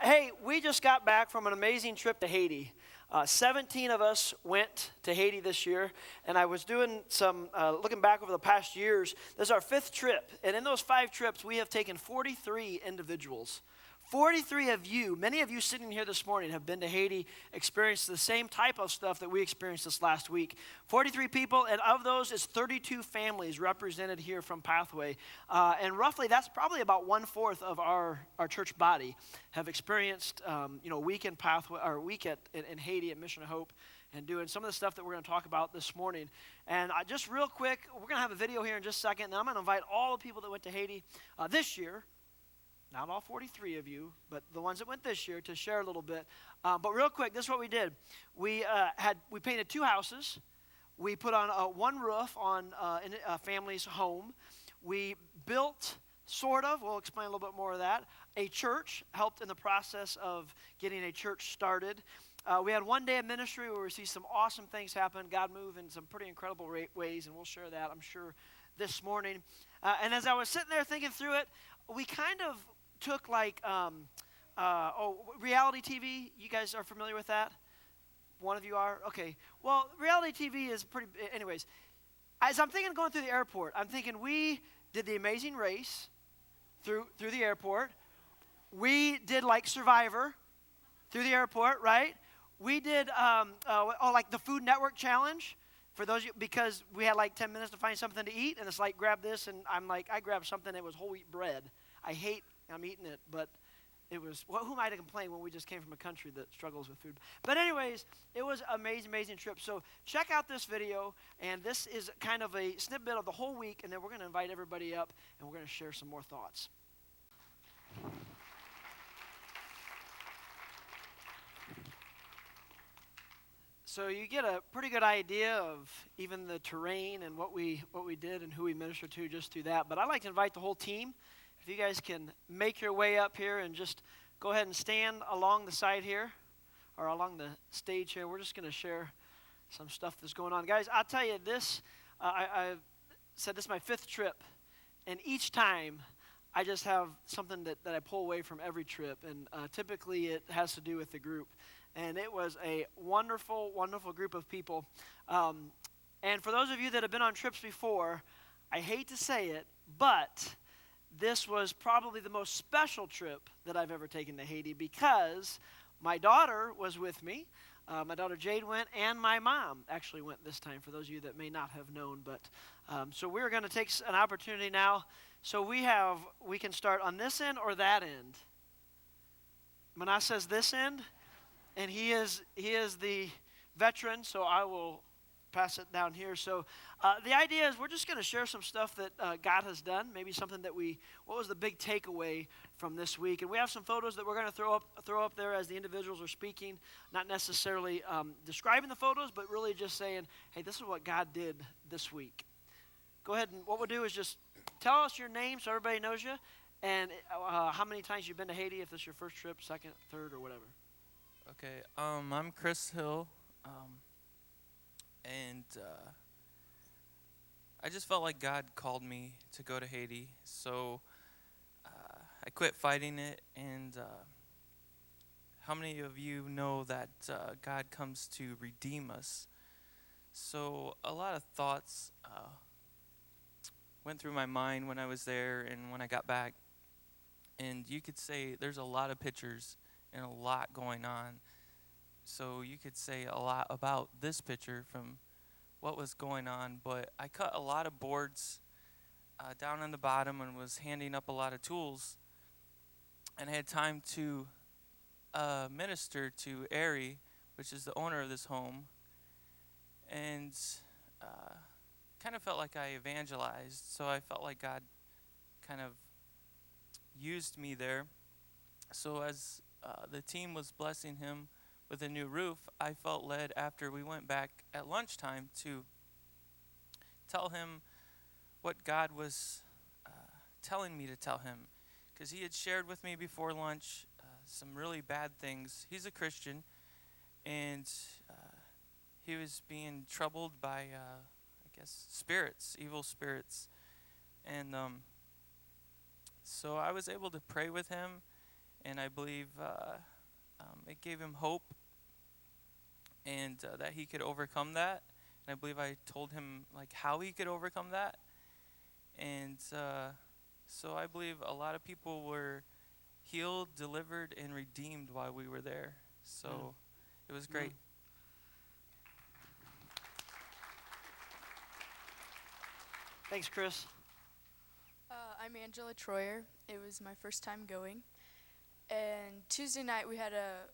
Hey, we just got back from an amazing trip to Haiti. 17 of us went to Haiti this year, and I was doing some looking back over the past years. This is our fifth trip, and in those 5 trips, we have taken 43 individuals. 43 of you, many of you sitting here this morning, have been to Haiti, experienced the same type of stuff that we experienced this last week. 43 people, and of those is 32 families represented here from Pathway. And roughly, that's probably about 1/4 of our church body have experienced, a week in Pathway, or a week in Haiti at Mission of Hope, and doing some of the stuff that we're going to talk about this morning. And just real quick, we're going to have a video here in just a second, and I'm going to invite all the people that went to Haiti this year. Not all 43 of you, but the ones that went this year, to share a little bit. But real quick, this is what we did. We painted 2 houses. We put on one roof on a family's home. We built, we'll explain a little bit more of that, a church, helped in the process of getting a church started. We had one day of ministry where we see some awesome things happen. God move in some pretty incredible ways, and we'll share that, I'm sure, this morning. And as I was sitting there thinking through it, we kind of took reality TV. You guys are familiar with that? One of you are? Okay. Well, reality TV is pretty, anyways. As I'm thinking going through the airport, I'm thinking we did The Amazing Race through the airport. We did Survivor through the airport, right? We did the Food Network Challenge for those, because we had 10 minutes to find something to eat, and it's grab this, and I grabbed something that was whole wheat bread. I'm eating it, but it was, who am I to complain when we just came from a country that struggles with food? But anyways, it was an amazing trip. So check out this video, and this is kind of a snippet of the whole week, and then we're going to invite everybody up, and we're going to share some more thoughts. So you get a pretty good idea of even the terrain and what we did and who we ministered to just through that. But I'd like to invite the whole team. If you guys can make your way up here and just go ahead and stand along the side here, or along the stage here. We're just going to share some stuff that's going on. Guys, I'll tell you this, I said this is my 5th trip, and each time I just have something that I pull away from every trip, and typically it has to do with the group. And it was a wonderful group of people. And for those of you that have been on trips before, I hate to say it, but this was probably the most special trip that I've ever taken to Haiti, because my daughter was with me. My daughter Jade went, and my mom actually went this time, for those of you that may not have known. But so we're going to take an opportunity now. So we can start on this end or that end. Manas says this end, and he is the veteran, so I will pass it down here. So the idea is we're just going to share some stuff that God has done, maybe something that what was the big takeaway from this week. And we have some photos that we're going to throw up there as the individuals are speaking, not necessarily describing the photos, but really just saying, hey, this is what God did this week. Go ahead, and what we'll do is just tell us your name so everybody knows you, and how many times you've been to Haiti, if this is your first trip, second, third, or whatever. Okay, I'm Chris Hill. And I just felt like God called me to go to Haiti, so I quit fighting it. And how many of you know that God comes to redeem us? So a lot of thoughts went through my mind when I was there and when I got back. And you could say there's a lot of pictures and a lot going on. So you could say a lot about this picture from what was going on, but I cut a lot of boards down on the bottom and was handing up a lot of tools, and I had time to minister to Ari, which is the owner of this home, and kind of felt like I evangelized, so I felt like God kind of used me there. So as the team was blessing him with a new roof, I felt led after we went back at lunchtime to tell him what God was telling me to tell him, because he had shared with me before lunch some really bad things. He's a Christian, and he was being troubled by, spirits, evil spirits. And so I was able to pray with him and I believe it gave him hope, and that he could overcome that. And I believe I told him like how he could overcome that, and so I believe a lot of people were healed, delivered, and redeemed while we were there. So it was great. Thanks, Chris. I'm Angela Troyer. It was my first time going. And Tuesday night we had a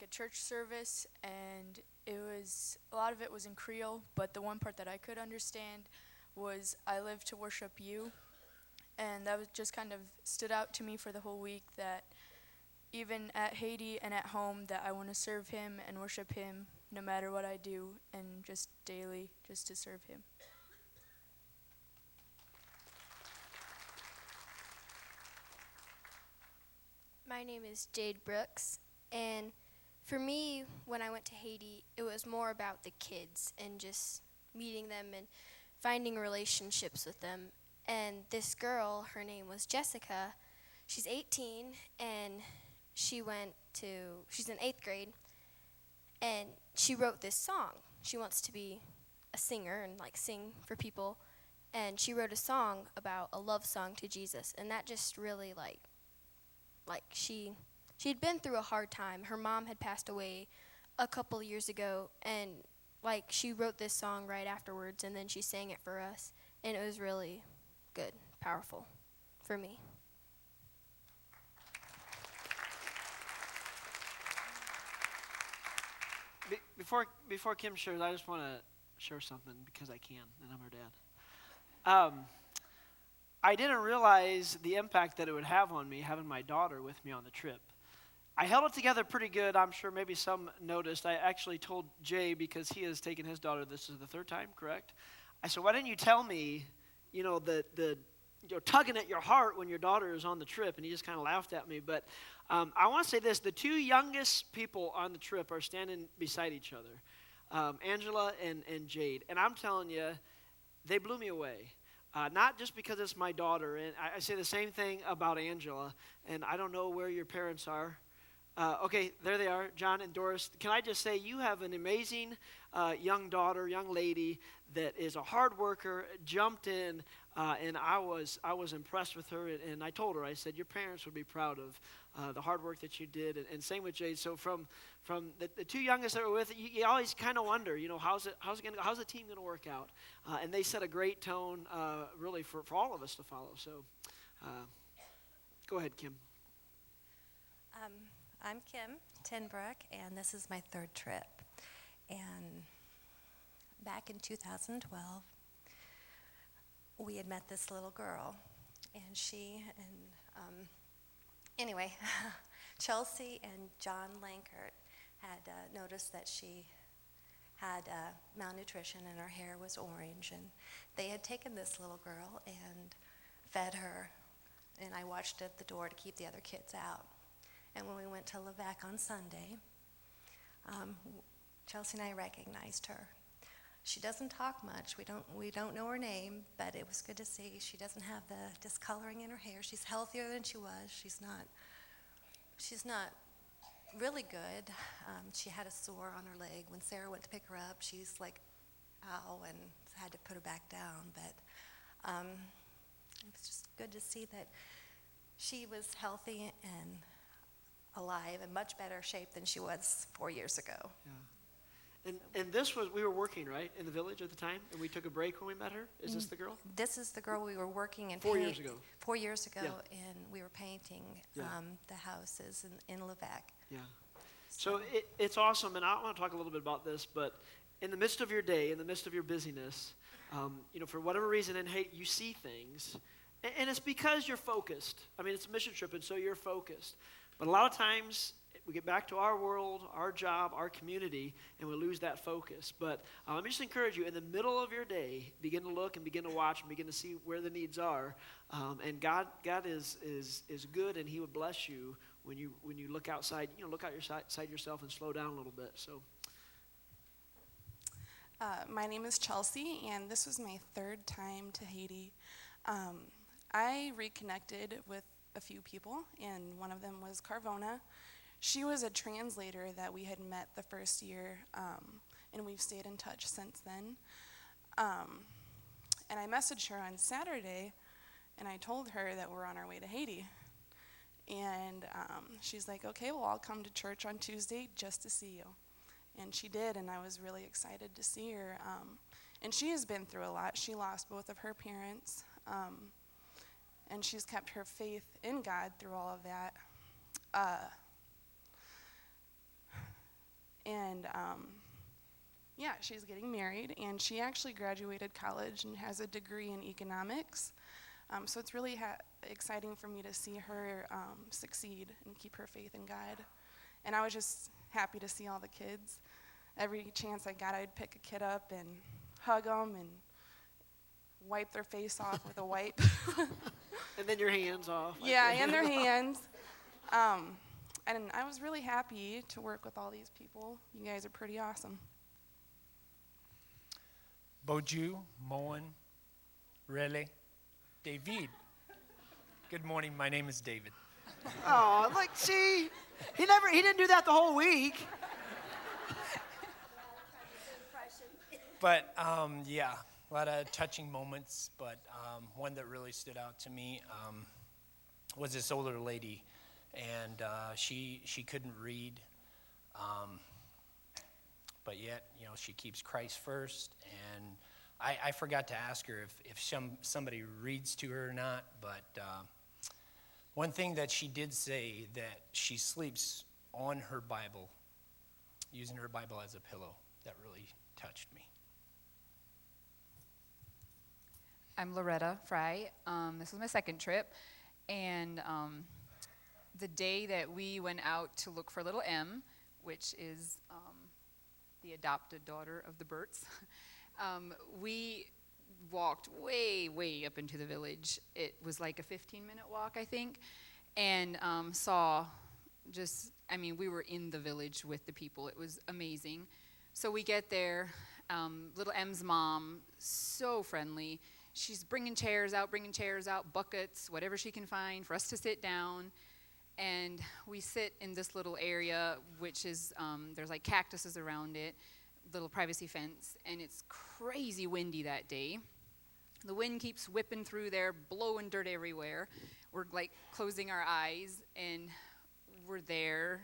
church service, and a lot of it was in Creole, but the one part that I could understand was "I live to worship you." And that was just kind of stood out to me for the whole week, that even at Haiti and at home, that I want to serve him and worship him no matter what I do, and just daily just to serve him. My name is Jade Brooks, and for me, when I went to Haiti, it was more about the kids and just meeting them and finding relationships with them. And this girl, her name was Jessica. She's 18, and she's in 8th grade, and she wrote this song. She wants to be a singer and sing for people, and she wrote a song about a love song to Jesus, and that just really she'd been through a hard time. Her mom had passed away a couple years ago, and she wrote this song right afterwards, and then she sang it for us, and it was really good, powerful for me. Before Kim shares, I just want to share something because I can, and I'm her dad. I didn't realize the impact that it would have on me having my daughter with me on the trip. I held it together pretty good. I'm sure maybe some noticed. I actually told Jay, because he has taken his daughter, this is the 3rd time, correct? I said, why didn't you tell me, the tugging at your heart when your daughter is on the trip? And he just kind of laughed at me. But I want to say this. The 2 youngest people on the trip are standing beside each other, Angela and Jade. And I'm telling you, they blew me away. Not just because it's my daughter, and I say the same thing about Angela, and I don't know where your parents are. Okay, there they are, John and Doris. Can I just say, you have an amazing young daughter, young lady that is a hard worker, jumped in, and I was impressed with her, and I told her, I said, your parents would be proud of the hard work that you did, and same with Jade. So from the 2 youngest that were with, you always kind of wonder, how's the team going to work out? And they set a great tone, really, for all of us to follow. So go ahead, Kim. I'm Kim Tinbrook, and this is my 3rd trip. And back in 2012, we had met this little girl, and anyway, Chelsea and John Lankert had noticed that she had malnutrition and her hair was orange, and they had taken this little girl and fed her, and I watched at the door to keep the other kids out. And when we went to Levac on Sunday, Chelsea and I recognized her. She doesn't talk much. We don't know her name, but it was good to see. She doesn't have the discoloring in her hair. She's healthier than she was. She's not really good. She had a sore on her leg. When Sarah went to pick her up, she's like, ow, and had to put her back down. But it was just good to see that she was healthy and alive, in much better shape than she was 4 years ago. Yeah. And this was, we were working, right, in the village at the time, and we took a break when we met her? Is this the girl? This is the girl we were working in. 4 years ago. 4 years ago, Yeah. and we were painting Yeah. the houses in Levac. Yeah. So it's awesome, and I want to talk a little bit about this, but in the midst of your day, in the midst of your busyness, for whatever reason in Haiti, you see things, and it's because you're focused. I mean, it's a mission trip, and so you're focused. But a lot of times, we get back to our world, our job, our community, and we lose that focus. But let me just encourage you, in the middle of your day, begin to look and begin to watch and begin to see where the needs are. And God is good, and He would bless you when you look outside. Look outside yourself and slow down a little bit. So, my name is Chelsea, and this was my 3rd time to Haiti. I reconnected with a few people, and one of them was Carvona. She was a translator that we had met the first year, and we've stayed in touch since then. And I messaged her on Saturday, and I told her that we're on our way to Haiti. And she's like, okay, well, I'll come to church on Tuesday just to see you. And she did, and I was really excited to see her. And she has been through a lot. She lost both of her parents, and she's kept her faith in God through all of that. Yeah, she's getting married, and she actually graduated college and has a degree in economics. So it's really exciting for me to see her succeed and keep her faith in God. And I was just happy to see all the kids. Every chance I got, I'd pick a kid up and hug them and wipe their face off with a wipe. And then your hands off. Yeah, and their hands. And I was really happy to work with all these people. You guys are pretty awesome. Boju, Moen, Rele, David. Good morning, my name is David. Oh, like, see, he didn't do that the whole week. But yeah, a lot of touching moments, but one that really stood out to me was this older lady, and she couldn't read, but yet, she keeps Christ first, and I forgot to ask her if somebody reads to her or not, but one thing that she did say, that she sleeps on her Bible, using her Bible as a pillow. That really touched me. I'm Loretta Fry. This was my second trip, and the day that we went out to look for little M, which is the adopted daughter of the Burts, we walked way up into the village. It was like a 15-minute walk, I think, and saw we were in the village with the people. It was amazing. So we get there, little M's mom, so friendly. She's bringing chairs out, buckets, whatever she can find for us to sit down. And we sit in this little area, which is, there's like cactuses around it, little privacy fence, and it's crazy windy that day. The wind keeps whipping through there, blowing dirt everywhere. We're like closing our eyes, and we're there.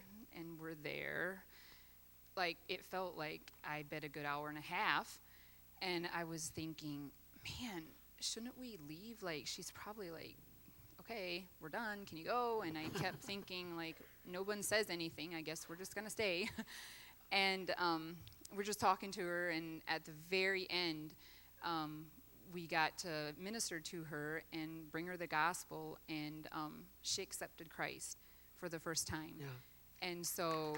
Like, it felt like I bet a good hour and a half, and I was thinking, man, shouldn't we leave? Like, she's probably like, okay, we're done, can you go? And I kept thinking, like, no one says anything, I guess we're just gonna stay. And we're just talking to her, and at the very end, we got to minister to her and bring her the gospel, and she accepted Christ for the first time. Yeah. And so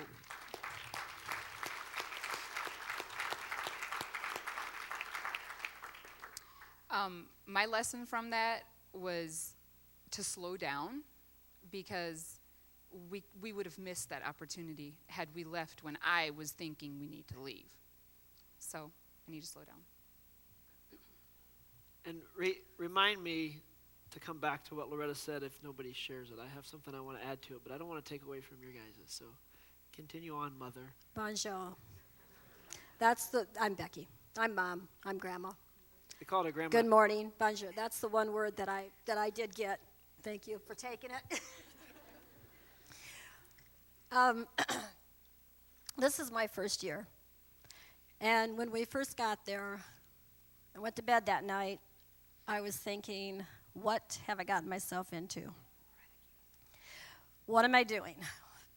my lesson from that was to slow down, because we would have missed that opportunity had we left when I was thinking we need to leave. So I need to slow down. And remind me to come back to what Loretta said if nobody shares it. I have something I want to add to it, but I don't want to take away from your guys'. So continue on, Mother. Bonjour. I'm Becky. I'm Mom. I'm Grandma. They call it a grandma. Good morning. Bonjour. That's the one word that I did get. Thank you for taking it. This is my first year. And when we first got there, I went to bed that night, I was thinking, what have I gotten myself into? What am I doing?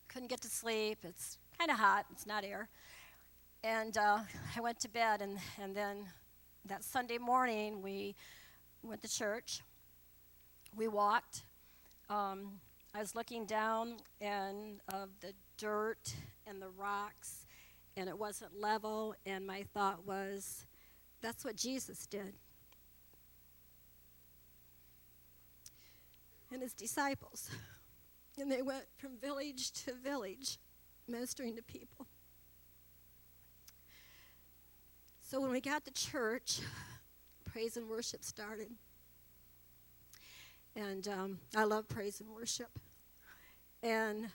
Couldn't get to sleep. It's kind of hot. It's not air. And I went to bed, and then that Sunday morning, we went to church. We walked. I was looking down and of the dirt and the rocks, and it wasn't level, and my thought was, that's what Jesus did. And his disciples. And they went from village to village, ministering to people. So when we got to church, praise and worship started. And I love praise and worship. And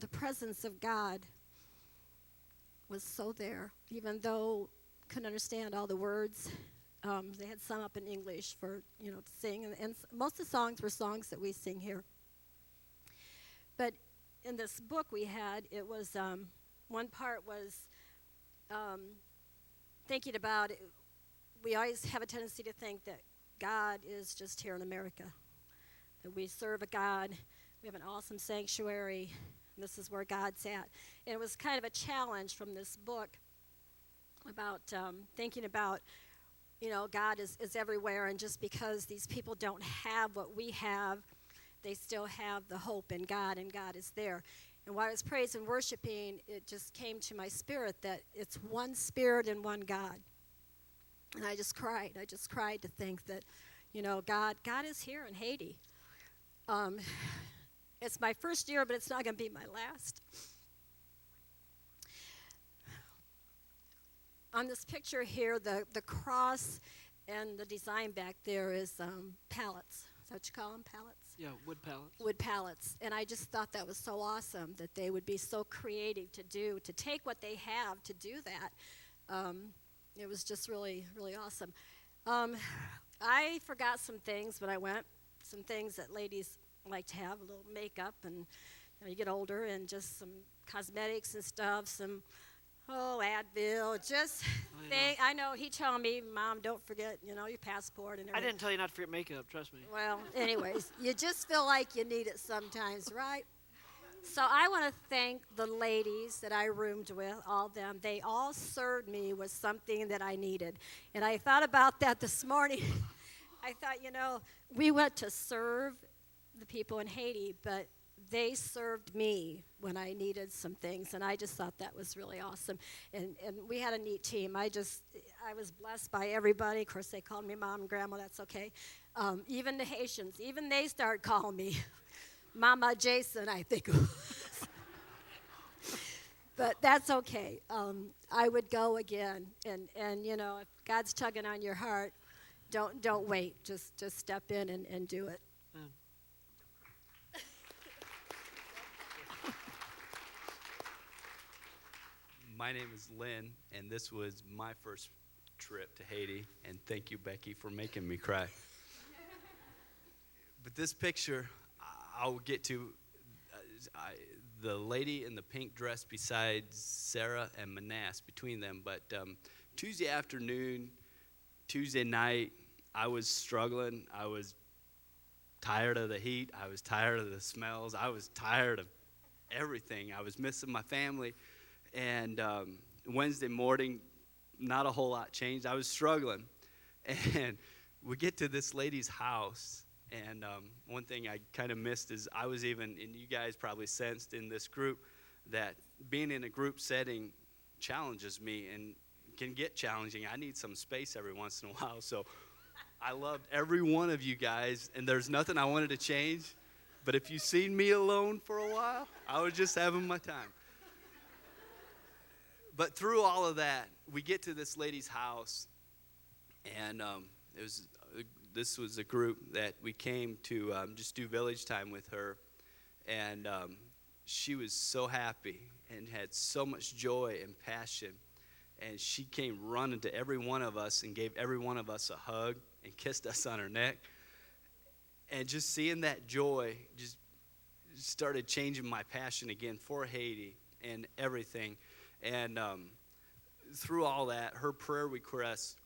the presence of God was so there, even though couldn't understand all the words. They had some up in English for, to sing, and most of the songs were songs that we sing here. But in this book we had, it was, one part was thinking about, we always have a tendency to think that God is just here in America, that we serve a God, we have an awesome sanctuary, and this is where God's at. And it was kind of a challenge from this book about thinking about, God is everywhere, and just because these people don't have what we have, they still have the hope in God, and God is there. And while I was praise and worshiping, it just came to my spirit that it's one spirit and one God. And I just cried. I just cried to think that, God is here in Haiti. It's my first year, but it's not going to be my last. On this picture here, the cross and the design back there is pallets. Is that what you call them, pallets? Yeah, wood pallets. Wood pallets. And I just thought that was so awesome that they would be so creative to take what they have to do that. It was just really, really awesome. I forgot some things when I went, some things that ladies like to have, a little makeup, and you get older, and just some cosmetics and stuff, some Advil, just I know he told me, Mom, don't forget, your passport and everything. I didn't tell you not to forget makeup, trust me. Well, anyways, you just feel like you need it sometimes, right? So I want to thank the ladies that I roomed with, all of them. They all served me with something that I needed. And I thought about that this morning. I thought, we went to serve the people in Haiti, but they served me when I needed some things, and I just thought that was really awesome. And we had a neat team. I was blessed by everybody. Of course, they called me Mom and Grandma. That's okay. Even the Haitians, even they started calling me Mama Jason, I think. But that's okay. I would go again, and if God's tugging on your heart, don't wait. Just step in and do it. My name is Lynn, and this was my first trip to Haiti, and thank you, Becky, for making me cry. But this picture, I'll get to the lady in the pink dress beside Sarah and Manas, between them. But Tuesday afternoon, Tuesday night, I was struggling. I was tired of the heat. I was tired of the smells. I was tired of everything. I was missing my family. And Wednesday morning, not a whole lot changed. I was struggling. And we get to this lady's house. And one thing I kind of missed is I was even, and you guys probably sensed in this group, that being in a group setting challenges me and can get challenging. I need some space every once in a while. So I loved every one of you guys, and there's nothing I wanted to change. But if you seen me alone for a while, I was just having my time. But through all of that, we get to this lady's house, and this was a group that we came to just do village time with her, and she was so happy and had so much joy and passion, and she came running to every one of us and gave every one of us a hug and kissed us on her neck, and just seeing that joy just started changing my passion again for Haiti and everything. And through all that, her prayer request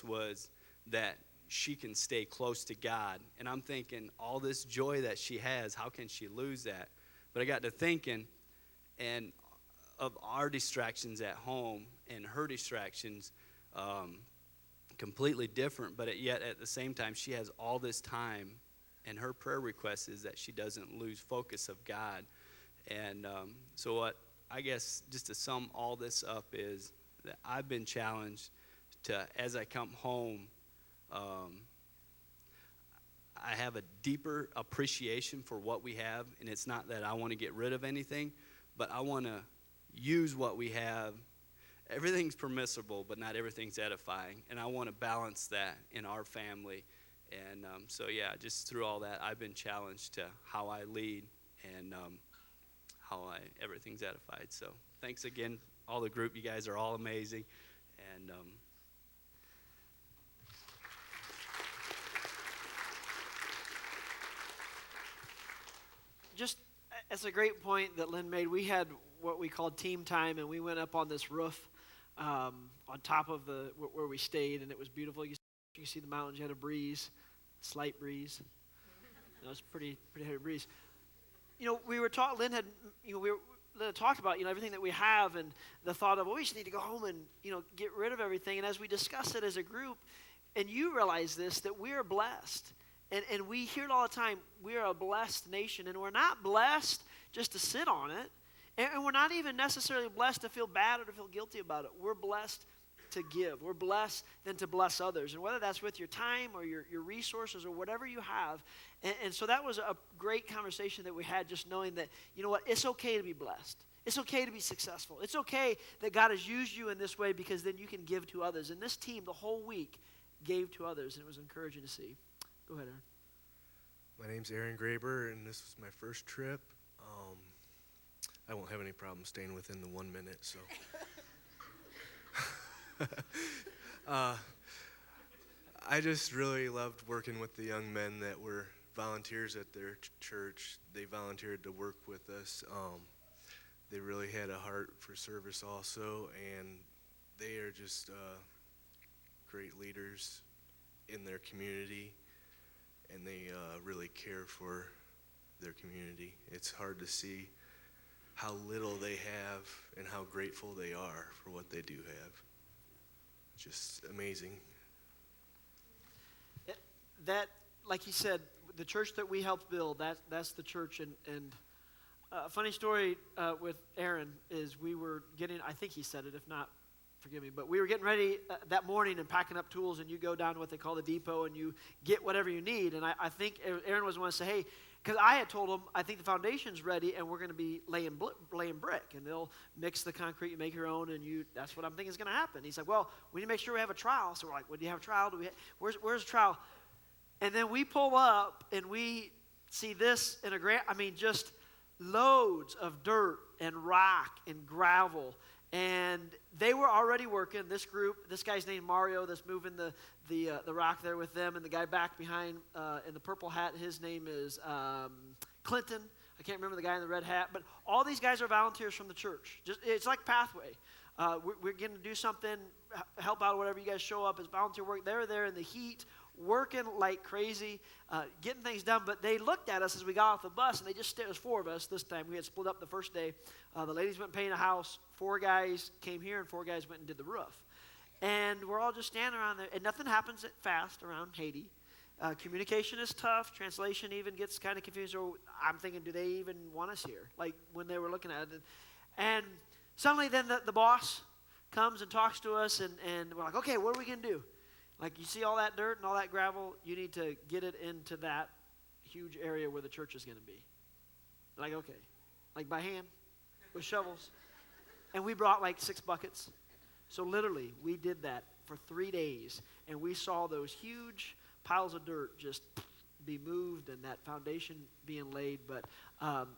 was that she can stay close to God. And I'm thinking, all this joy that she has, how can she lose that? But I got to thinking, and of our distractions at home and her distractions, completely different. But yet at the same time, she has all this time, and her prayer request is that she doesn't lose focus of God. And so what I guess just to sum all this up is that I've been challenged to, as I come home, I have a deeper appreciation for what we have, and it's not that I want to get rid of anything, but I want to use what we have. Everything's permissible, but not everything's edifying, and I want to balance that in our family And so, yeah, just through all that, I've been challenged to how I lead and how everything's edified. So thanks again, all the group. You guys are all amazing. And Just it's a great point that Lynn made. We had what we called team time, and we went up on this roof on top of where we stayed, and it was beautiful. You see the mountains. You had a breeze, slight breeze. It was pretty heavy breeze. We were taught. Lynn had Lynn had talked about everything that we have, and the thought of, well, we just need to go home and get rid of everything. And as we discussed it as a group, and you realize this, that we are blessed. And we hear it all the time, we are a blessed nation, and we're not blessed just to sit on it, and we're not even necessarily blessed to feel bad or to feel guilty about it. We're blessed to give. We're blessed then to bless others, and whether that's with your time or your resources or whatever you have. And so that was a great conversation that we had, just knowing that, it's okay to be blessed. It's okay to be successful. It's okay that God has used you in this way, because then you can give to others. And this team, the whole week, gave to others, and it was encouraging to see. Go ahead, Aaron. My name's Aaron Graber, and this was my first trip. I won't have any problem staying within the 1 minute, so. I just really loved working with the young men that were volunteers at their church. They volunteered to work with us. They really had a heart for service also, and they are just great leaders in their community, and they really care for their community. It's hard to see how little they have and how grateful they are for what they do have. Just amazing. That, like he said, the church that we helped build, that's the church. And a funny story with Aaron is we were getting, I think he said it, if not, forgive me, but we were getting ready that morning and packing up tools, and you go down to what they call the depot and you get whatever you need. And I think Aaron was the one to say, hey, because I had told him, I think the foundation's ready and we're going to be laying brick, and they'll mix the concrete, you make your own, and that's what I'm thinking is going to happen. He's like, well, we need to make sure we have a trowel. So we're like, well, do you have a trowel? Where's the trowel? And then we pull up and we see this in just loads of dirt and rock and gravel. And they were already working, this group. This guy's named Mario that's moving the rock there with them. And the guy back behind in the purple hat, his name is Clinton. I can't remember the guy in the red hat. But all these guys are volunteers from the church. It's like Pathway. We're going to do something, help out, whatever. You guys show up as volunteer work. They're there in the heat, working like crazy, getting things done. But they looked at us as we got off the bus, and they just stared. It was 4 of us this time. We had split up the first day. The ladies went and painted a house. 4 guys came here, and 4 guys went and did the roof. And we're all just standing around there, and nothing happens fast around Haiti. Communication is tough. Translation even gets kind of confused. So I'm thinking, do they even want us here? Like when they were looking at it. And suddenly then the boss comes and talks to us, and we're like, okay, what are we going to do? Like, you see all that dirt and all that gravel, you need to get it into that huge area where the church is going to be. Like, okay. Like by hand, with shovels. And we brought like 6 buckets. So literally, we did that for 3 days, and we saw those huge piles of dirt just be moved and that foundation being laid. But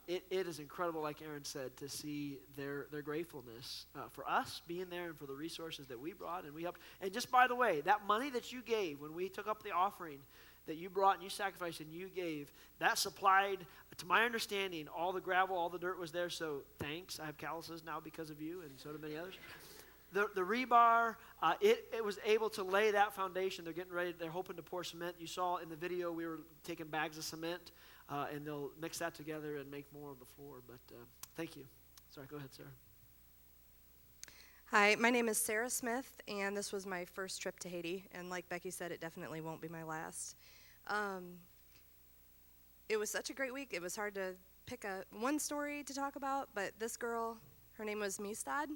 it is incredible, like Aaron said, to see their gratefulness for us being there and for the resources that we brought and we helped. And just by the way, that money that you gave when we took up the offering that you brought and you sacrificed and you gave, that supplied, to my understanding, all the gravel, all the dirt was there. So thanks. I have calluses now because of you, and so do many others. The rebar, it was able to lay that foundation. They're getting ready. They're hoping to pour cement. You saw in the video we were taking bags of cement, and they'll mix that together and make more of the floor. But thank you. Sorry, go ahead, Sarah. Hi, my name is Sarah Smith, and this was my first trip to Haiti. And like Becky said, it definitely won't be my last. It was such a great week. It was hard to pick one story to talk about, but this girl, her name was Mistad.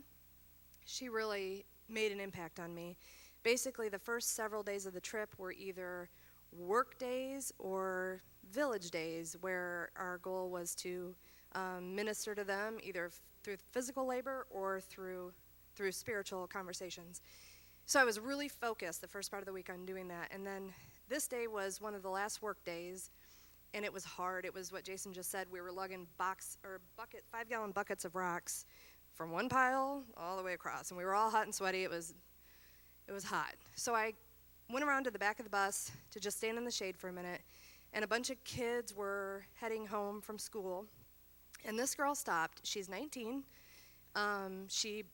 She really made an impact on me. Basically, the first several days of the trip were either work days or village days, where our goal was to minister to them either through physical labor or through spiritual conversations. So I was really focused the first part of the week on doing that. And then this day was one of the last work days, and it was hard. It was what Jason just said. We were lugging 5-gallon buckets of rocks from one pile all the way across, and we were all hot and sweaty. It was hot. So I went around to the back of the bus to just stand in the shade for a minute, and a bunch of kids were heading home from school, and this girl stopped. She's 19. She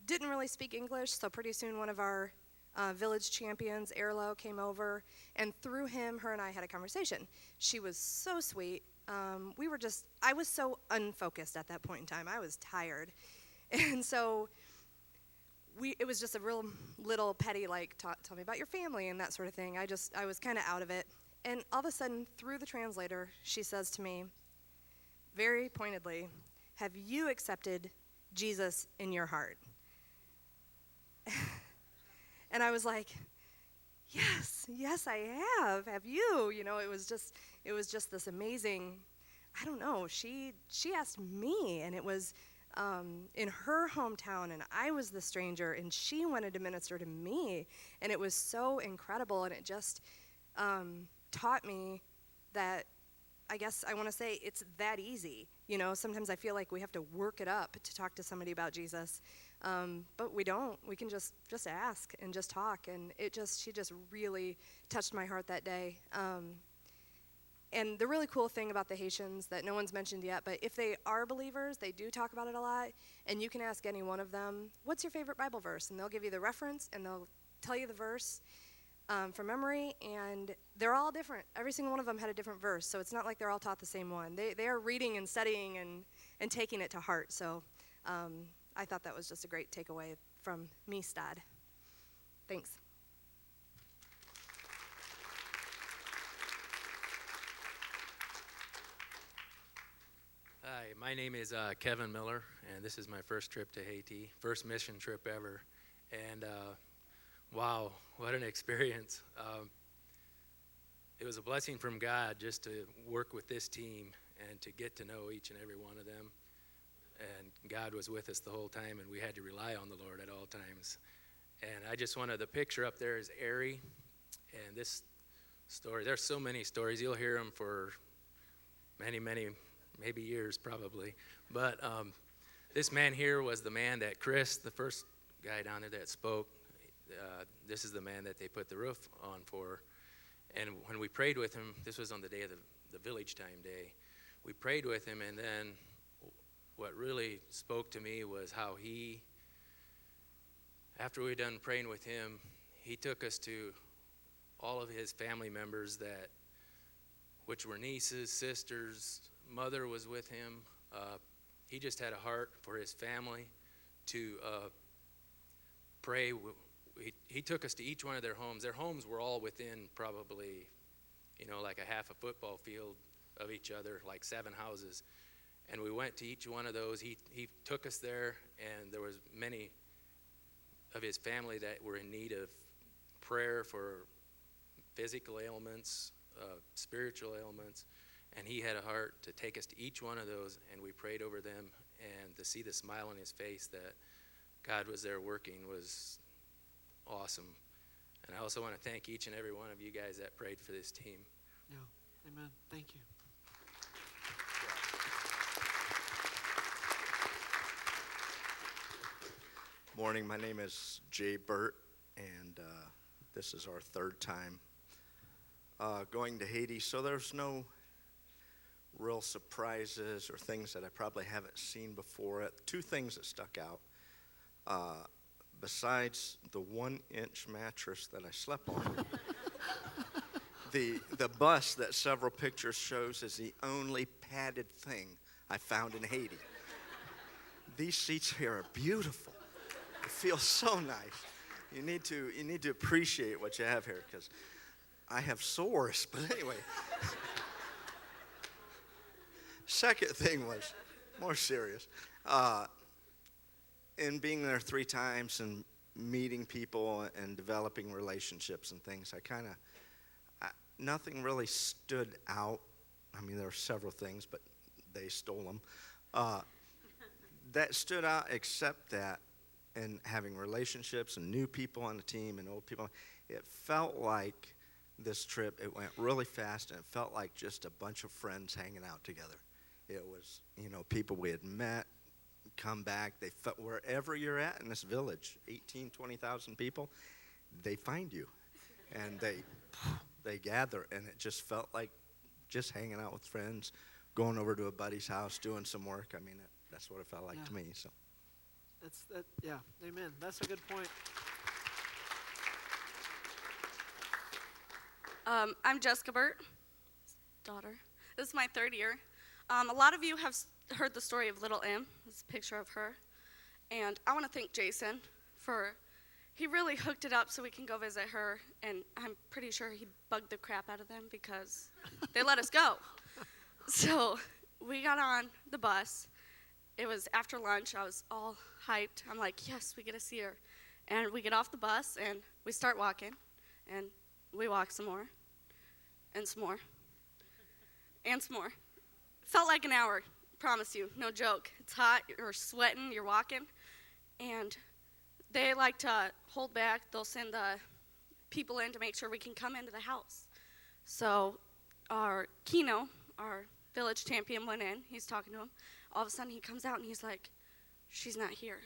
didn't really speak English, so pretty soon one of our village champions, Erlo, came over, and through him, her and I had a conversation. She was so sweet. I was so unfocused at that point in time. I was tired. And so it was just a real little petty, like, tell me about your family and that sort of thing. I was kind of out of it. And all of a sudden, through the translator, she says to me, very pointedly, have you accepted Jesus in your heart? And I was like, yes, I have. Have you? You know, it was just this amazing, I don't know, she asked me, and it was in her hometown, and I was the stranger, and she wanted to minister to me, and it was so incredible, and it just taught me that, I guess I want to say, it's that easy. You know, sometimes I feel like we have to work it up to talk to somebody about Jesus, but we don't. We can just ask and just talk, and she just really touched my heart that day. And the really cool thing about the Haitians that no one's mentioned yet, but if they are believers, they do talk about it a lot, and you can ask any one of them, what's your favorite Bible verse? And they'll give you the reference, and they'll tell you the verse from memory, and they're all different. Every single one of them had a different verse, so it's not like they're all taught the same one. They are reading and studying and taking it to heart, so I thought that was just a great takeaway from me, Stad. Thanks. Hi, my name is Kevin Miller, and this is my first trip to Haiti, first mission trip ever, and wow, what an experience. It was a blessing from God just to work with this team and to get to know each and every one of them, and God was with us the whole time, and we had to rely on the Lord at all times. And I just wanted, the picture up there is Ari, and this story, there's so many stories, you'll hear them for many, maybe years probably, but this man here was the man that Chris, the first guy down there that spoke, this is the man that they put the roof on for. And when we prayed with him, this was on the day of the village time day, we prayed with him, and then what really spoke to me was how he, after we were done praying with him, he took us to all of his family members which were nieces, sisters, mother was with him. He just had a heart for his family to pray. He took us to each one of their homes. Their homes were all within probably, like a half a football field of each other, like 7 houses. And we went to each one of those. He took us there, and there was many of his family that were in need of prayer for physical ailments, spiritual ailments. And he had a heart to take us to each one of those, and we prayed over them, and to see the smile on his face that God was there working was awesome. And I also want to thank each and every one of you guys that prayed for this team. Yeah, amen. Thank you. Morning, my name is Jay Burt, and this is our 3rd time going to Haiti, so there's no real surprises or things that I probably haven't seen before. 2 things that stuck out. Besides the 1-inch mattress that I slept on, the bus that several pictures shows is the only padded thing I found in Haiti. These seats here are beautiful. It feels so nice. You need to appreciate what you have here, because I have sores, but anyway. Second thing was more serious. In being there 3 times and meeting people and developing relationships and things, nothing really stood out. I mean, there were several things, but they stole them. That stood out, except that in having relationships and new people on the team and old people, it felt like this trip. It went really fast, and it felt like just a bunch of friends hanging out together. It was, people we had met, come back. They felt wherever you're at in this village, 18, 20,000 people, they find you, and they gather, and it just felt like just hanging out with friends, going over to a buddy's house, doing some work. I mean, that's what it felt like to me. So. Yeah, amen. That's a good point. I'm Jessica Burt, daughter. This is my third year. A lot of you have heard the story of Little M. This is a picture of her. And I want to thank Jason he really hooked it up so we can go visit her. And I'm pretty sure he bugged the crap out of them because they let us go. So we got on the bus. It was after lunch. I was all hyped. I'm like, yes, we get to see her. And we get off the bus, and we start walking. And we walk some more, and some more, and some more. Felt like an hour, promise you, no joke. It's hot, you're sweating, you're walking. And they like to hold back. They'll send the people in to make sure we can come into the house. So our Keno, our village champion, went in. He's talking to him. All of a sudden, he comes out, and he's like, she's not here.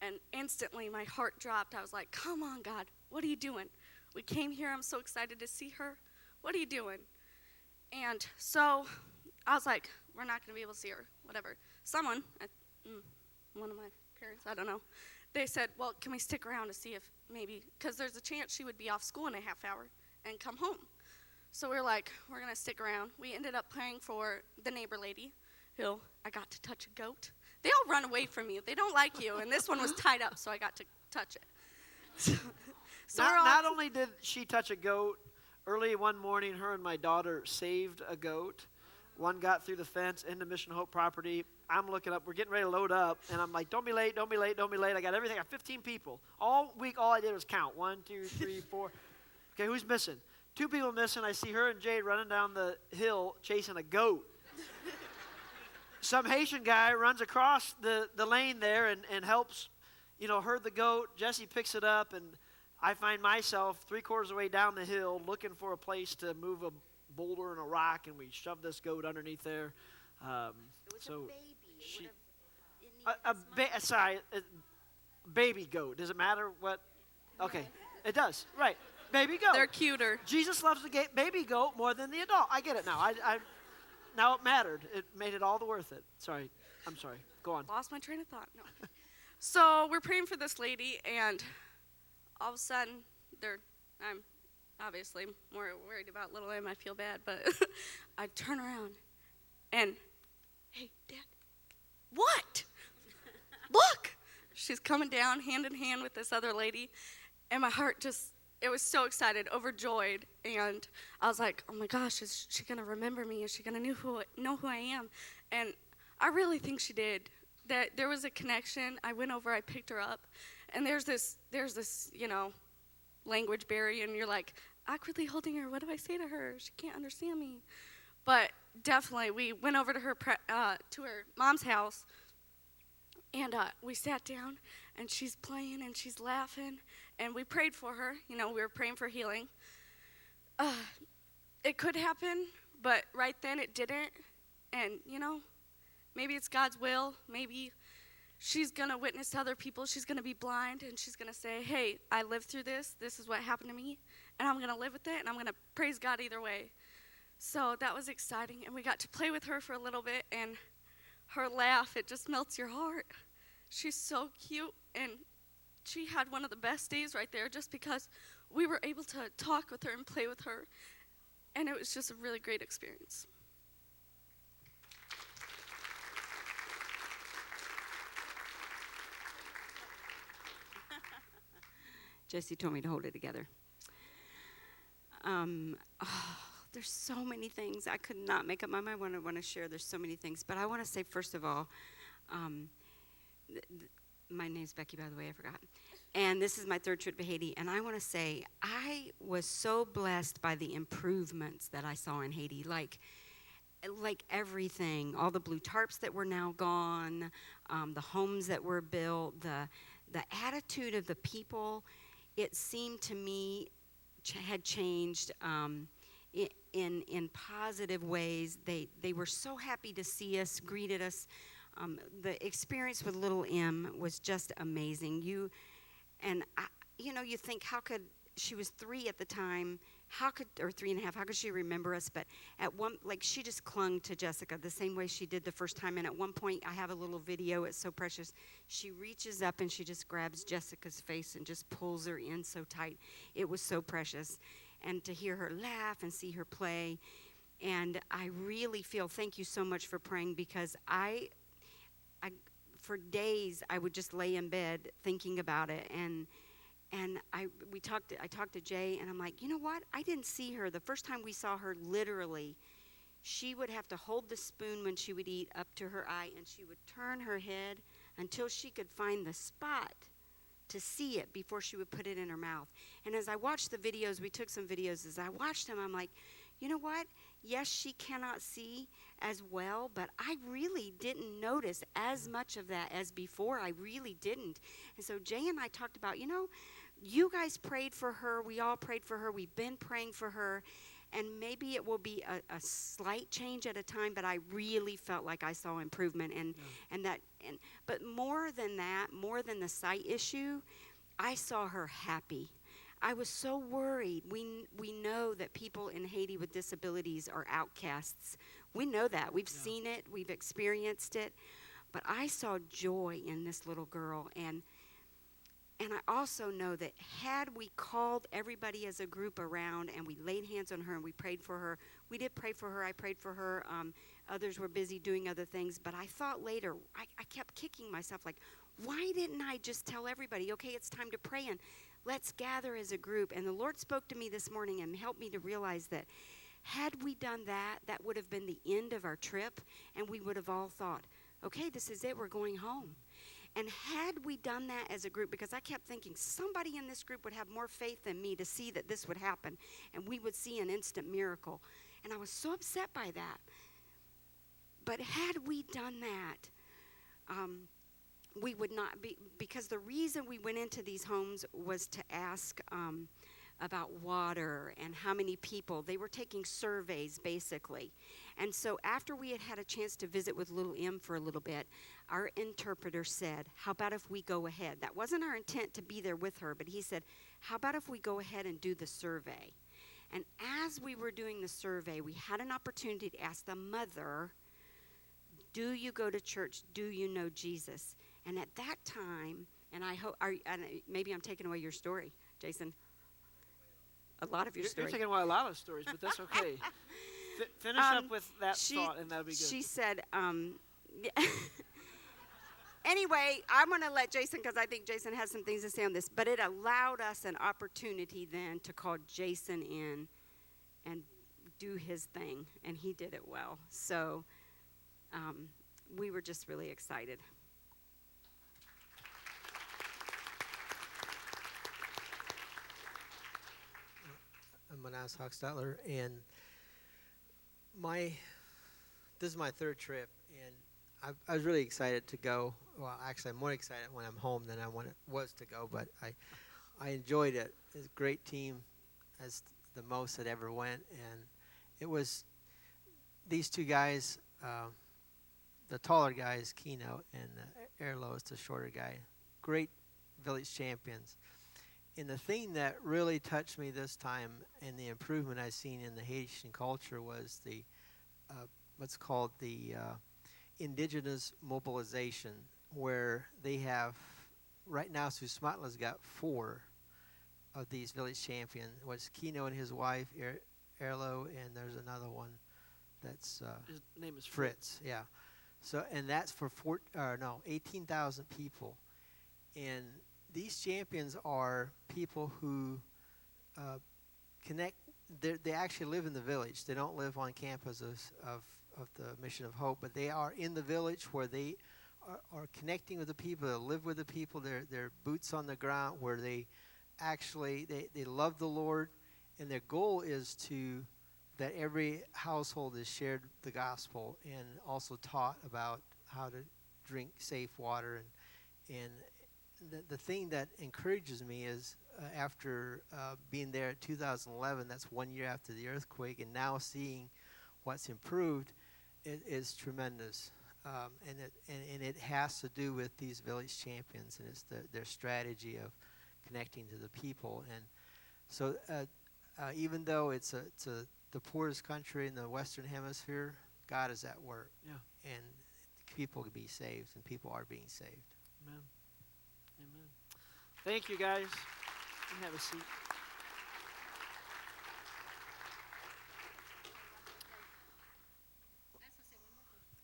And instantly, my heart dropped. I was like, come on, God, what are you doing? We came here. I'm so excited to see her. What are you doing? And so I was like, we're not going to be able to see her, whatever. Someone, one of my parents, I don't know, they said, well, can we stick around to see if maybe, because there's a chance she would be off school in a half hour and come home. So we were like, we're going to stick around. We ended up praying for the neighbor lady, who I got to touch a goat. They all run away from you. They don't like you. And this one was tied up, so I got to touch it. So not only did she touch a goat, early one morning, her and my daughter saved a goat. One got through the fence into Mission Hope property. I'm looking up. We're getting ready to load up. And I'm like, don't be late, don't be late, don't be late. I got everything. I got 15 people. All week, all I did was count. 1, 2, 3, 4. Okay, who's missing? 2 people missing. I see her and Jade running down the hill chasing a goat. Some Haitian guy runs across the lane there and helps, herd the goat. Jesse picks it up, and I find myself 3/4 of the way down the hill looking for a place to move a boulder and a rock, and we shove this goat underneath there. It was a baby. Baby goat. Does it matter what? Okay, it does. Right, baby goat. They're cuter. Jesus loves the baby goat more than the adult. I get it now. Now it mattered. It made it all the worth it. Sorry. I'm sorry. Go on. Lost my train of thought. No. So we're praying for this lady, and all of a sudden, I'm obviously more worried about little M. I feel bad, but I turn around, and, hey, Dad, what? Look! She's coming down hand in hand with this other lady, and my heart it was so excited, overjoyed, and I was like, oh my gosh, is she going to remember me? Is she going to know who I am? And I really think she did. That there was a connection. I went over, I picked her up, and there's this, language barrier, and you're like, awkwardly holding her, what do I say to her? She can't understand me. But definitely, we went over to her mom's house, and we sat down, and she's playing, and she's laughing, and we prayed for her. We were praying for healing. It could happen, but right then it didn't. And, maybe it's God's will. Maybe she's going to witness to other people. She's going to be blind, and she's going to say, hey, I lived through this. This is what happened to me, and I'm going to live with it, and I'm going to praise God either way. So that was exciting, and we got to play with her for a little bit, and her laugh, it just melts your heart. She's so cute, and she had one of the best days right there just because we were able to talk with her and play with her, and it was just a really great experience. Jesse told me to hold it together. There's so many things. I could not make up my mind what I want to share. There's so many things. But I want to say, first of all, my name's Becky, by the way, I forgot. And this is my third trip to Haiti. And I want to say, I was so blessed by the improvements that I saw in Haiti. Like everything, all the blue tarps that were now gone, the homes that were built, the attitude of the people. It seemed to me had changed in positive ways. They were so happy to see us, greeted us. The experience with little M was just amazing. You think, how could, she was 3 at the time, or 3.5, how could she remember us? But at one, like, she just clung to Jessica the same way she did the first time. And at one point, I have a little video, it's so precious. She reaches up and she just grabs Jessica's face and just pulls her in so tight. It was so precious. And to hear her laugh and see her play. And I really feel, thank you so much for praying, because I for days, I would just lay in bed thinking about it. And I talked to Jay, and I'm like, you know what? I didn't see her. The first time we saw her, literally, she would have to hold the spoon when she would eat up to her eye, and she would turn her head until she could find the spot to see it before she would put it in her mouth. And as I watched the videos, we took some videos, as I watched them, I'm like, you know what? Yes, she cannot see as well, but I really didn't notice as much of that as before. I really didn't. And so Jay and I talked about, you guys prayed for her. We all prayed for her. We've been praying for her. And maybe it will be a slight change at a time, but I really felt like I saw improvement. But more than that, more than the sight issue, I saw her happy. I was so worried. We know that people in Haiti with disabilities are outcasts. We know that. We've seen it. We've experienced it. But I saw joy in this little girl. And I also know that had we called everybody as a group around and we laid hands on her and we prayed for her, we did pray for her. I prayed for her. Others were busy doing other things. But I thought later, I kept kicking myself like, why didn't I just tell everybody, okay, it's time to pray and let's gather as a group? And the Lord spoke to me this morning and helped me to realize that had we done that, that would have been the end of our trip, and we would have all thought, okay, this is it, we're going home. And had we done that as a group, because I kept thinking somebody in this group would have more faith than me to see that this would happen, and we would see an instant miracle. And I was so upset by that. But had we done that, we would not be, because the reason we went into these homes was to ask about water and how many people. They were taking surveys, basically. And so after we had had a chance to visit with little M for a little bit, our interpreter said, how about if we go ahead? That wasn't our intent to be there with her, but he said, how about if we go ahead and do the survey? And as we were doing the survey, we had an opportunity to ask the mother, do you go to church? Do you know Jesus? And at that time, and I hope, and maybe I'm taking away your story, Jason. A lot of your story. You're taking away a lot of stories, but that's okay. Finish up with that thought, and that'll be good. She said, anyway, I'm going to let Jason, because I think Jason has some things to say on this, but it allowed us an opportunity then to call Jason in and do his thing, and he did it well. So we were just really excited. I'm Manas Hochstetler, and this is my 3rd trip, and I was really excited to go. Well, actually, I'm more excited when I'm home than I was to go, but I enjoyed it. It's a great team, as the most that ever went, and it was these 2 guys, the taller guy is Keno, and Erlo is the shorter guy. Great village champions. And the thing that really touched me this time, and the improvement I've seen in the Haitian culture, was the what's called the indigenous mobilization, where they have right now. Susmatla's got 4 of these village champions. Was Keno and his wife, Erlo, and there's another one that's his name is Fritz. Yeah. So, and that's for 18,000 people, and these champions are people who connect. They actually live in the village. They don't live on campus of the Mission of Hope, but they are in the village where they are connecting with the people. They live with the people. They're boots on the ground, where they actually they love the Lord, and their goal is that every household is shared the gospel and also taught about how to drink safe water. And the thing that encourages me is after being there in 2011, that's 1 year after the earthquake, and now seeing what's improved is tremendous. And it has to do with these village champions, and it's their strategy of connecting to the people. And so even though it's the poorest country in the Western Hemisphere, God is at work. Yeah. And people can be saved, and people are being saved. Amen. Amen. Thank you, guys. You can have a seat.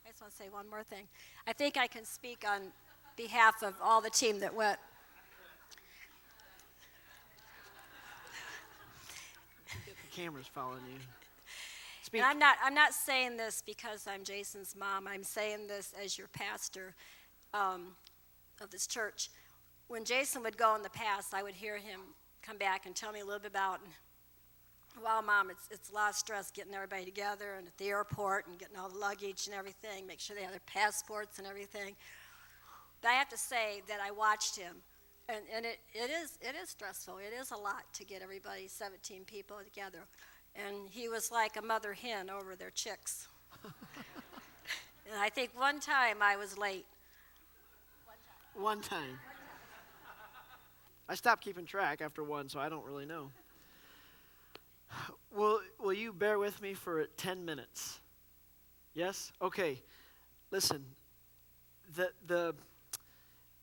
I just want to say one more thing. I think I can speak on behalf of all the team that went. The camera's following you. Speak. And I'm not saying this because I'm Jason's mom. I'm saying this as your pastor of this church. When Jason would go in the past, I would hear him come back and tell me a little bit about, wow, Mom, it's a lot of stress getting everybody together and at the airport and getting all the luggage and everything, make sure they have their passports and everything. But I have to say that I watched him, and it is stressful. It is a lot to get everybody, 17 people together. And he was like a mother hen over their chicks. And I think one time I was late. One time. I stopped keeping track after one, so I don't really know. Will you bear with me for 10 minutes? Yes? Okay. Listen,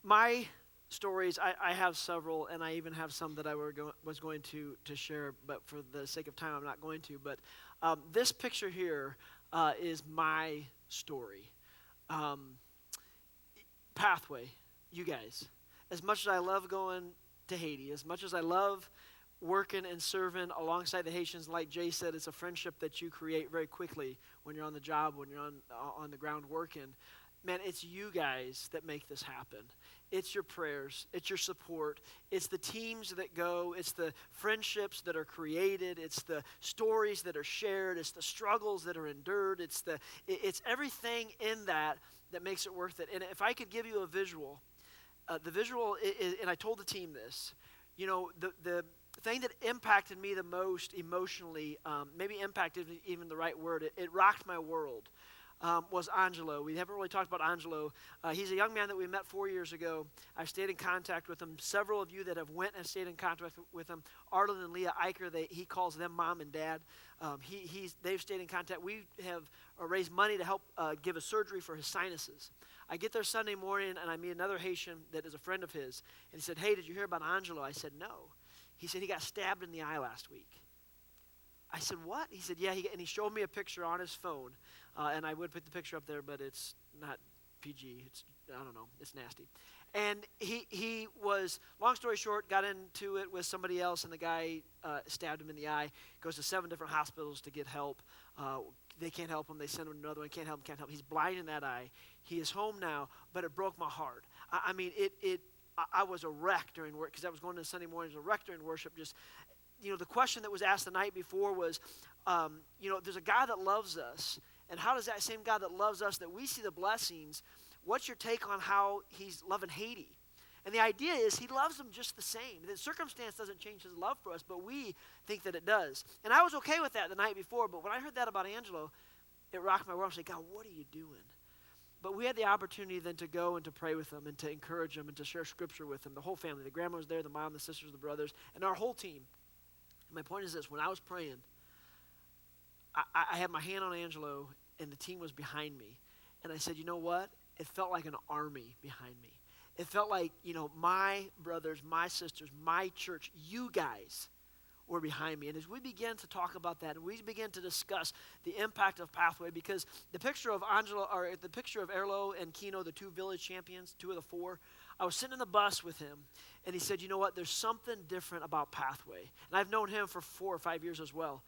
my stories, I have several, and I even have some that I was going to share, but for the sake of time, I'm not going to. But this picture here is my story. Pathway, you guys. As much as I love going to Haiti, as much as I love working and serving alongside the Haitians, like Jay said, it's a friendship that you create very quickly when you're on the job, when you're on the ground working. Man, it's you guys that make this happen. It's your prayers, it's your support, it's the teams that go, it's the friendships that are created, it's the stories that are shared, it's the struggles that are endured, it's everything in that makes it worth it. And if I could give you a visual, the visual is, and I told the team this, you know, the thing that impacted me the most emotionally, maybe impacted even the right word, it rocked my world, was Angelo. We haven't really talked about Angelo. He's a young man that we met 4 years ago. I've stayed in contact with him. Several of you that have went and stayed in contact with him, Arlen and Leah Eicher, he calls them mom and dad. They've stayed in contact. We have raised money to help give a surgery for his sinuses. I get there Sunday morning, and I meet another Haitian that is a friend of his. And he said, hey, did you hear about Angelo? I said, no. He said, he got stabbed in the eye last week. I said, what? He said, yeah, and he showed me a picture on his phone. And I would put the picture up there, but it's not PG. I don't know. It's nasty. And he was, long story short, got into it with somebody else, and the guy stabbed him in the eye. Goes to 7 different hospitals to get help. They can't help him. They send him to another one. Can't help him. He's blind in that eye. He is home now, but it broke my heart. I mean, I was a wreck during work, because I was going to Sunday mornings, a wreck during worship. Just, you know, the question that was asked the night before was, you know, there's a God that loves us, and how does that same God that loves us, that we see the blessings, what's your take on how he's loving Haiti? And the idea is he loves them just the same. The circumstance doesn't change his love for us, but we think that it does. And I was okay with that the night before, but when I heard that about Angelo, it rocked my world. I said, God, what are you doing? But we had the opportunity then to go and to pray with them and to encourage them and to share scripture with them. The whole family, the grandma was there, the mom, the sisters, the brothers, and our whole team. And my point is this, when I was praying, I had my hand on Angelo, and the team was behind me. And I said, you know what? It felt like an army behind me. It felt like, you know, my brothers, my sisters, my church, you guys were behind me. And as we began to talk about that, and we began to discuss the impact of Pathway, because the picture of Angelo, or the picture of Erlo and Kino, the 2 village champions, 2 of the 4, I was sitting in the bus with him, and he said, you know what, there's something different about Pathway. And I've known him for 4 or 5 years as well.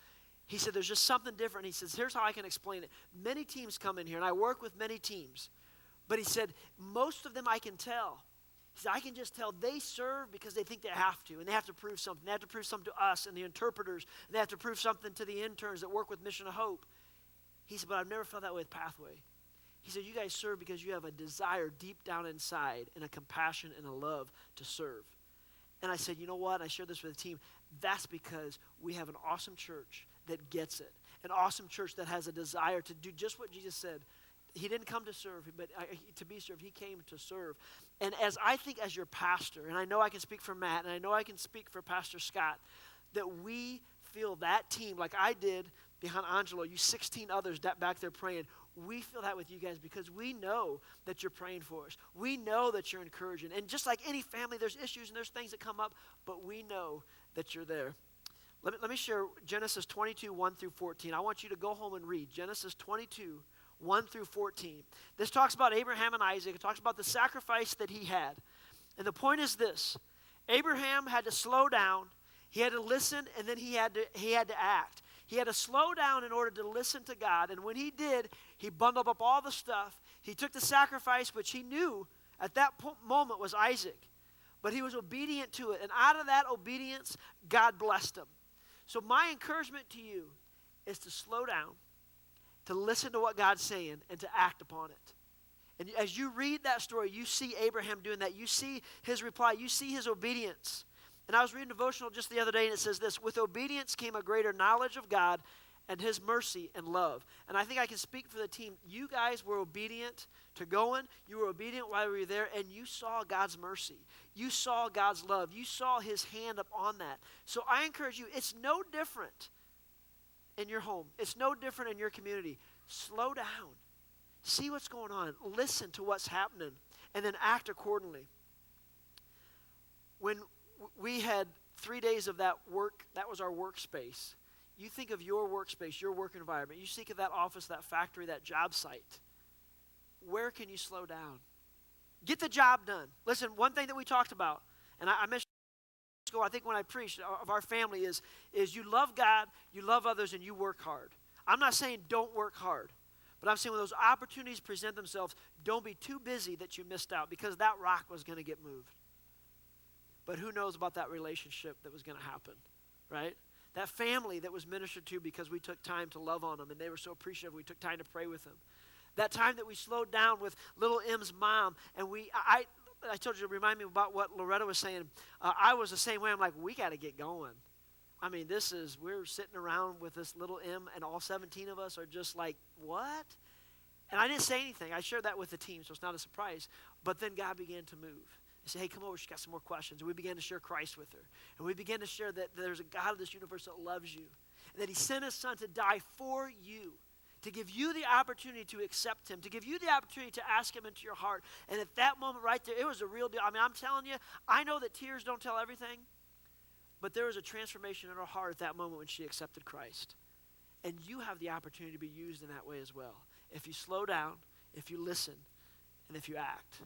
He said, there's just something different. He says, here's how I can explain it. Many teams come in here, and I work with many teams. But he said, most of them I can tell. He said, I can just tell they serve because they think they have to, and they have to prove something. They have to prove something to us and the interpreters, and they have to prove something to the interns that work with Mission of Hope. He said, but I've never felt that way with Pathway. He said, you guys serve because you have a desire deep down inside and a compassion and a love to serve. And I said, you know what? I shared this with the team. That's because we have an awesome church that gets it. An awesome church that has a desire to do just what Jesus said. He didn't come to serve, but to be served. He came to serve. And as I think as your pastor, and I know I can speak for Matt, and I know I can speak for Pastor Scott, that we feel that team, like I did behind Angelo, you 16 others back there praying, we feel that with you guys because we know that you're praying for us. We know that you're encouraging. And just like any family, there's issues and there's things that come up, but we know that you're there. Let me share Genesis 22, 1 through 14. I want you to go home and read Genesis 22, 1 through 14. This talks about Abraham and Isaac. It talks about the sacrifice that he had. And the point is this. Abraham had to slow down. He had to listen, and then he had to act. He had to slow down in order to listen to God. And when he did, he bundled up all the stuff. He took the sacrifice, which he knew at that moment was Isaac. But he was obedient to it. And out of that obedience, God blessed him. So my encouragement to you is to slow down, to listen to what God's saying, and to act upon it. And as you read that story, you see Abraham doing that. You see his reply. You see his obedience. And I was reading devotional just the other day, and it says this, with obedience came a greater knowledge of God and his mercy and love. And I think I can speak for the team. You guys were obedient to going. You were obedient while we were there, and you saw God's mercy. You saw God's love. You saw his hand up on that. So I encourage you, it's no different in your home. It's no different in your community. Slow down. See what's going on. Listen to what's happening, and then act accordingly. When we had 3 days of that work, that was our workspace. You think of your workspace, your work environment. You think of that office, that factory, that job site. Where can you slow down? Get the job done. Listen, one thing that we talked about, and I mentioned I think when I preached of our family is you love God, you love others, and you work hard. I'm not saying don't work hard, but I'm saying when those opportunities present themselves, don't be too busy that you missed out because that rock was going to get moved. But who knows about that relationship that was going to happen, right? That family that was ministered to because we took time to love on them, and they were so appreciative we took time to pray with them. That time that we slowed down with little M's mom, and I told you to remind me about what Loretta was saying. I was the same way. I'm like, we got to get going. I mean, we're sitting around with this little M, and all 17 of us are just like, what? And I didn't say anything. I shared that with the team, so it's not a surprise. But then God began to move. He said, hey, come over, she's got some more questions. And we began to share Christ with her. And we began to share that there's a God of this universe that loves you. And that he sent his son to die for you. To give you the opportunity to accept him. To give you the opportunity to ask him into your heart. And at that moment right there, it was a real deal. I mean, I'm telling you, I know that tears don't tell everything. But there was a transformation in her heart at that moment when she accepted Christ. And you have the opportunity to be used in that way as well. If you slow down, if you listen, and if you act.